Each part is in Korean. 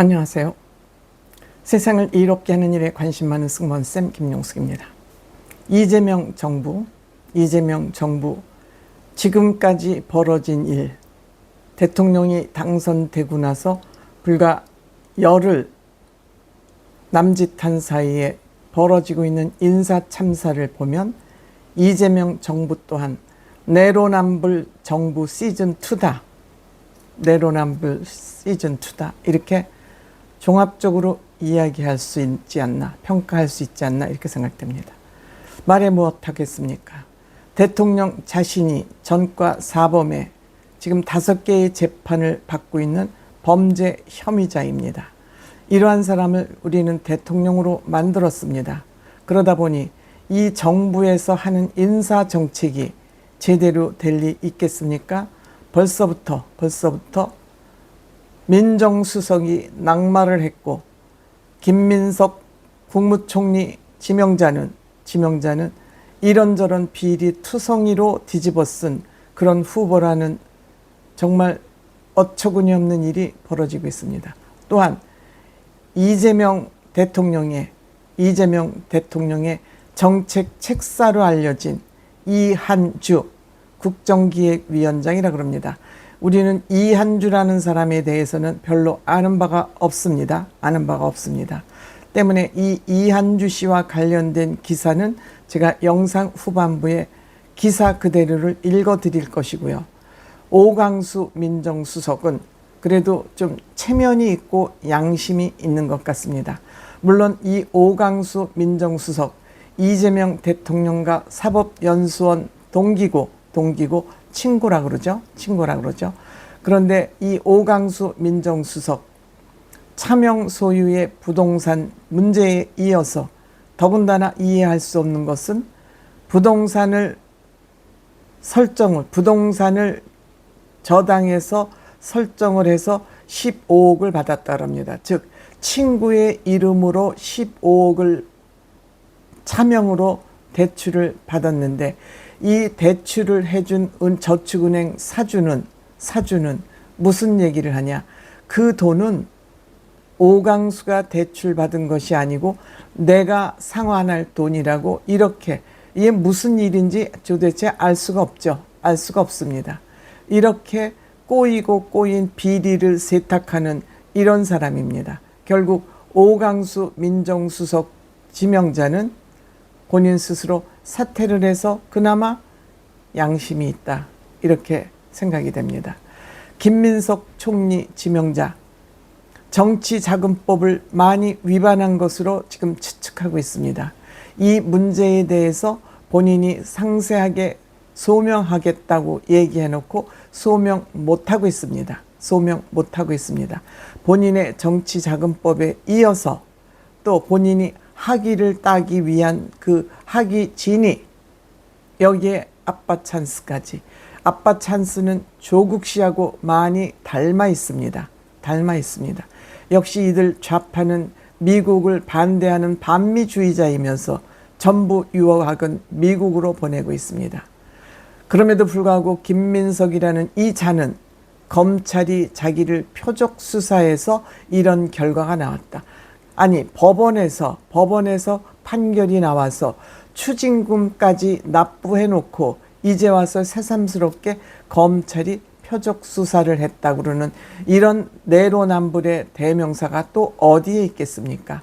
안녕하세요. 세상을 이롭게 하는 일에 관심 많은 승무원쌤 김용숙입니다. 이재명 정부 지금까지 벌어진 일, 대통령이 당선되고 나서 불과 열흘 남짓한 사이에 벌어지고 있는 인사참사를 보면 이재명 정부 또한 내로남불 정부 시즌2다. 내로남불 시즌2다. 이렇게 종합적으로 이야기할 수 있지 않나, 평가할 수 있지 않나 이렇게 생각됩니다. 말해 무엇하겠습니까? 대통령 자신이 전과 사범에 지금 5개의 재판을 받고 있는 범죄 혐의자입니다. 이러한 사람을 우리는 대통령으로 만들었습니다. 그러다 보니 이 정부에서 하는 인사정책이 제대로 될 리 있겠습니까? 벌써부터 민정수석이 낙마를 했고 김민석 국무총리 지명자는 이런저런 비리투성이로 뒤집어 쓴 그런 후보라는 정말 어처구니 없는 일이 벌어지고 있습니다. 또한 이재명 대통령의 정책 책사로 알려진 이한주 국정기획위원장이라 그럽니다. 우리는 이한주라는 사람에 대해서는 별로 아는 바가 없습니다. 때문에 이 이한주 씨와 관련된 기사는 제가 영상 후반부에 기사 그대로를 읽어드릴 것이고요. 오광수 민정수석은 그래도 좀 체면이 있고 양심이 있는 것 같습니다. 물론 이 오광수 민정수석 이재명 대통령과 사법연수원 동기고 친구라 그러죠. 그런데 이 오광수 민정수석 차명 소유의 부동산 문제에 이어서 더군다나 이해할 수 없는 것은 부동산을 저당해서 설정을 해서 15억을 받았다고 합니다. 즉 친구의 이름으로 15억을 차명으로 대출을 받았는데 이 대출을 해준 저축은행 사주는 무슨 얘기를 하냐? 그 돈은 오광수가 대출받은 것이 아니고 내가 상환할 돈이라고 이렇게 이게 무슨 일인지 도대체 알 수가 없습니다. 이렇게 꼬인 비리를 세탁하는 이런 사람입니다. 결국 오광수 민정수석 지명자는 본인 스스로 사퇴를 해서 그나마 양심이 있다 이렇게 생각이 됩니다. 김민석 총리 지명자 정치자금법을 많이 위반한 것으로 지금 추측하고 있습니다. 이 문제에 대해서 본인이 상세하게 소명하겠다고 얘기해놓고 소명 못하고 있습니다. 본인의 정치자금법에 이어서 또 본인이 학위를 따기 위한 그 학위진이 여기에 아빠 찬스까지. 아빠 찬스는 조국 씨하고 많이 닮아 있습니다. 역시 이들 좌파는 미국을 반대하는 반미주의자이면서 전부 유학은 미국으로 보내고 있습니다. 그럼에도 불구하고 김민석이라는 이 자는 검찰이 자기를 표적 수사해서 이런 결과가 나왔다. 아니 법원에서 판결이 나와서 추징금까지 납부해놓고 이제 와서 새삼스럽게 검찰이 표적 수사를 했다고 그러는 이런 내로남불의 대명사가 또 어디에 있겠습니까?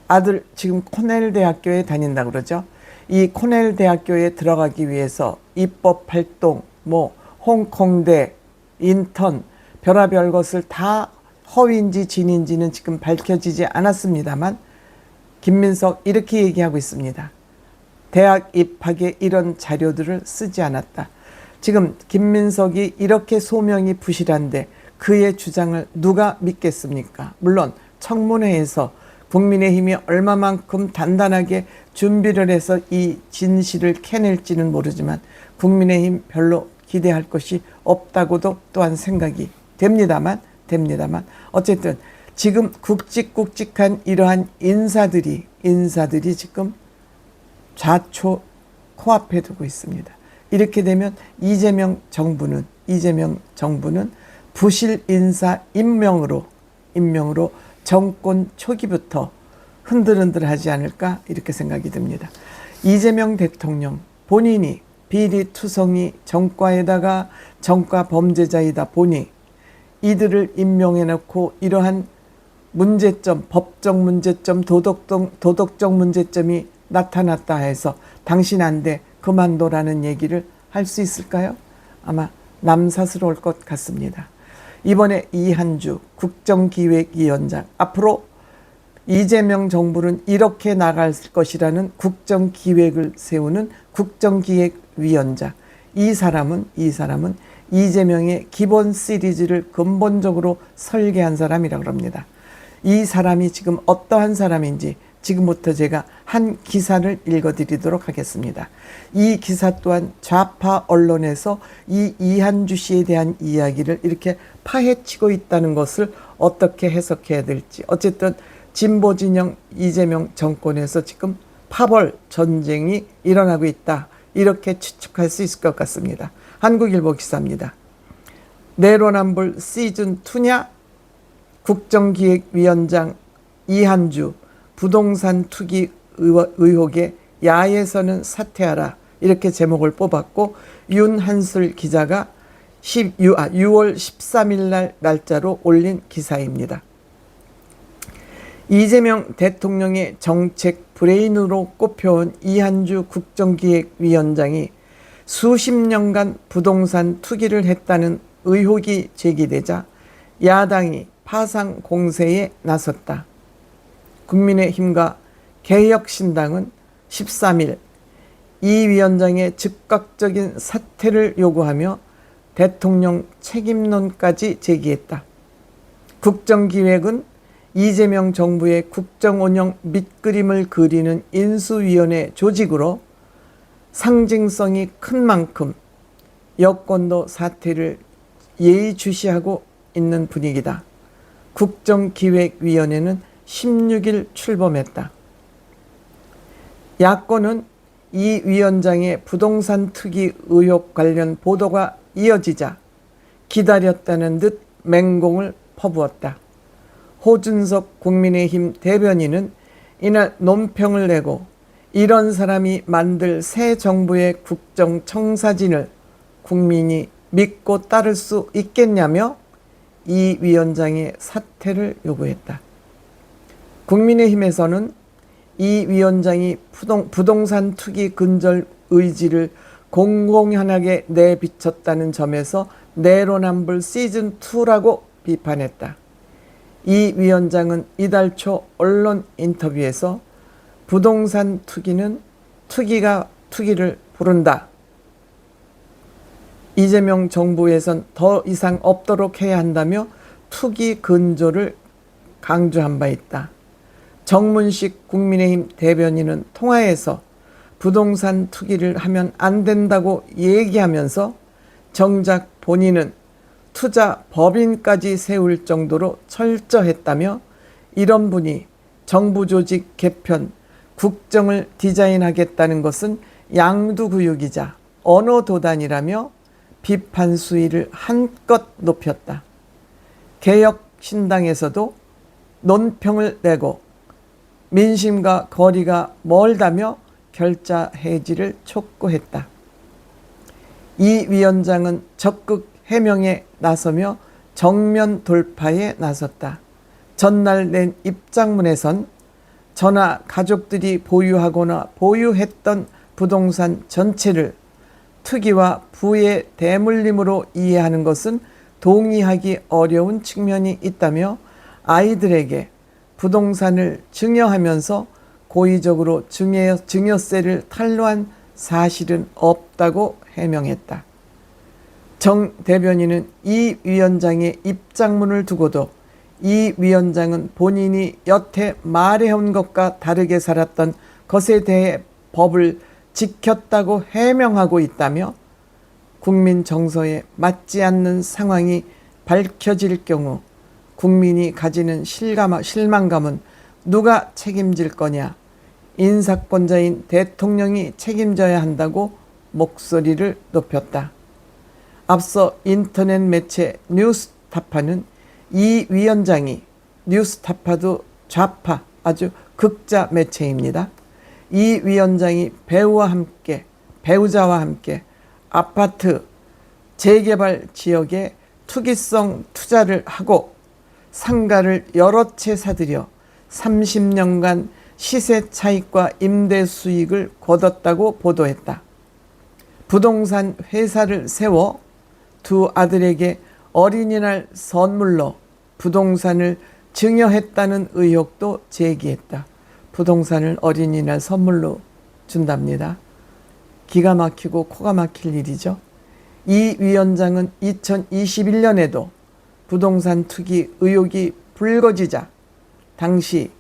아들 지금 코넬 대학교에 다닌다고 그러죠. 이 코넬 대학교에 들어가기 위해서 입법활동, 홍콩대, 인턴, 별의별 것을 다 허위인지 진인지는 지금 밝혀지지 않았습니다만 김민석 이렇게 얘기하고 있습니다. 대학 입학에 이런 자료들을 쓰지 않았다. 지금 김민석이 이렇게 소명이 부실한데 그의 주장을 누가 믿겠습니까? 물론 청문회에서 국민의힘이 얼마만큼 단단하게 준비를 해서 이 진실을 캐낼지는 모르지만 국민의힘 별로 기대할 것이 없다고도 또한 생각이 됩니다만 어쨌든 지금 굵직굵직한 이러한 인사들이 지금 좌초 코앞에 두고 있습니다. 이렇게 되면 이재명 정부는 부실 인사 임명으로 임명으로 정권 초기부터 흔들흔들하지 않을까 이렇게 생각이 듭니다. 이재명 대통령 본인이 비리투성이 정과에다가 정과 범죄자이다 보니 이들을 임명해놓고 이러한 문제점, 법적 문제점, 도덕적 문제점이 나타났다 해서 당신 안 돼, 그만둬라는 얘기를 할 수 있을까요? 아마 남사스러울 것 같습니다. 이번에 이한주 국정기획위원장, 앞으로 이재명 정부는 이렇게 나갈 것이라는 국정기획을 세우는 국정기획위원장, 이 사람은 이재명의 기본 시리즈를 근본적으로 설계한 사람이라고 합니다. 이 사람이 지금 어떠한 사람인지 지금부터 제가 한 기사를 읽어드리도록 하겠습니다. 이 기사 또한 좌파 언론에서 이 이한주 씨에 대한 이야기를 이렇게 파헤치고 있다는 것을 어떻게 해석해야 될지, 어쨌든 진보 진영 이재명 정권에서 지금 파벌 전쟁이 일어나고 있다, 이렇게 추측할 수 있을 것 같습니다. 한국일보 기사입니다. 내로남불 시즌2냐? 국정기획위원장 이한주 부동산 투기 의혹에 야에서는 사퇴하라, 이렇게 제목을 뽑았고 윤한술 기자가 6월 13일 날 날짜로 올린 기사입니다. 이재명 대통령의 정책 브레인으로 꼽혀온 이한주 국정기획위원장이 수십 년간 부동산 투기를 했다는 의혹이 제기되자 야당이 파상 공세에 나섰다. 국민의힘과 개혁신당은 13일 이 위원장의 즉각적인 사퇴를 요구하며 대통령 책임론까지 제기했다. 국정기획은 이재명 정부의 국정운영 밑그림을 그리는 인수위원회 조직으로 상징성이 큰 만큼 여권도 사퇴를 예의주시하고 있는 분위기다. 국정기획위원회는 16일 출범했다. 야권은 이 위원장의 부동산 투기 의혹 관련 보도가 이어지자 기다렸다는 듯 맹공을 퍼부었다. 호준석 국민의힘 대변인은 이날 논평을 내고 이런 사람이 만들 새 정부의 국정청사진을 국민이 믿고 따를 수 있겠냐며 이 위원장의 사퇴를 요구했다. 국민의힘에서는 이 위원장이 부동산 투기 근절 의지를 공공연하게 내비쳤다는 점에서 내로남불 시즌2라고 비판했다. 이 위원장은 이달 초 언론 인터뷰에서 부동산 투기는 투기가 투기를 부른다. 이재명 정부에선 더 이상 없도록 해야 한다며 투기 근절을 강조한 바 있다. 정문식 국민의힘 대변인은 통화에서 부동산 투기를 하면 안 된다고 얘기하면서 정작 본인은 투자 법인까지 세울 정도로 철저했다며 이런 분이 정부 조직 개편, 국정을 디자인하겠다는 것은 양두구육이자 언어도단이라며 비판 수위를 한껏 높였다. 개혁신당에서도 논평을 내고 민심과 거리가 멀다며 결자 해지를 촉구했다. 이 위원장은 적극 해명에 나서며 정면 돌파에 나섰다. 전날 낸 입장문에선 저나 가족들이 보유하거나 보유했던 부동산 전체를 투기와 부의 대물림으로 이해하는 것은 동의하기 어려운 측면이 있다며 아이들에게 부동산을 증여하면서 고의적으로 증여세를 탈루한 사실은 없다고 해명했다. 정 대변인은 이 위원장의 입장문을 두고도 이 위원장은 본인이 여태 말해온 것과 다르게 살았던 것에 대해 법을 지켰다고 해명하고 있다며 국민 정서에 맞지 않는 상황이 밝혀질 경우 국민이 가지는 실망감은 누가 책임질 거냐, 인사권자인 대통령이 책임져야 한다고 목소리를 높였다. 앞서 인터넷 매체 뉴스타파는 이 위원장이 뉴스타파도 좌파 아주 극자 매체입니다. 이 위원장이 배우자와 함께 아파트 재개발 지역에 투기성 투자를 하고 상가를 여러 채 사들여 30년간 시세 차익과 임대 수익을 거뒀다고 보도했다. 부동산 회사를 세워 두 아들에게 어린이날 선물로 부동산을 증여했다는 의혹도 제기했다. 부동산을 어린이날 선물로 준답니다. 기가 막히고 코가 막힐 일이죠. 이 위원장은 2021년에도 부동산 투기 의혹이 불거지자 당시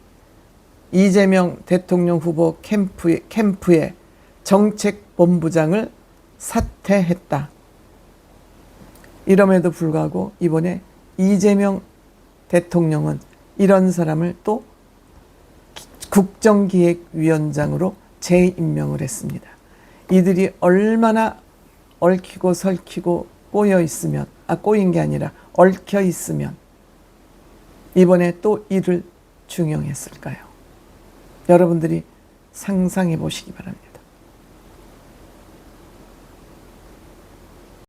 이재명 대통령 후보 캠프의 정책본부장을 사퇴했다. 이럼에도 불구하고 이번에 이재명 대통령은 이런 사람을 또 국정기획위원장으로 재임명을 했습니다. 이들이 얼마나 얽히고 설키고 꼬인 게 아니라 얽혀 있으면 이번에 또 이를 중용했을까요? 여러분들이 상상해 보시기 바랍니다.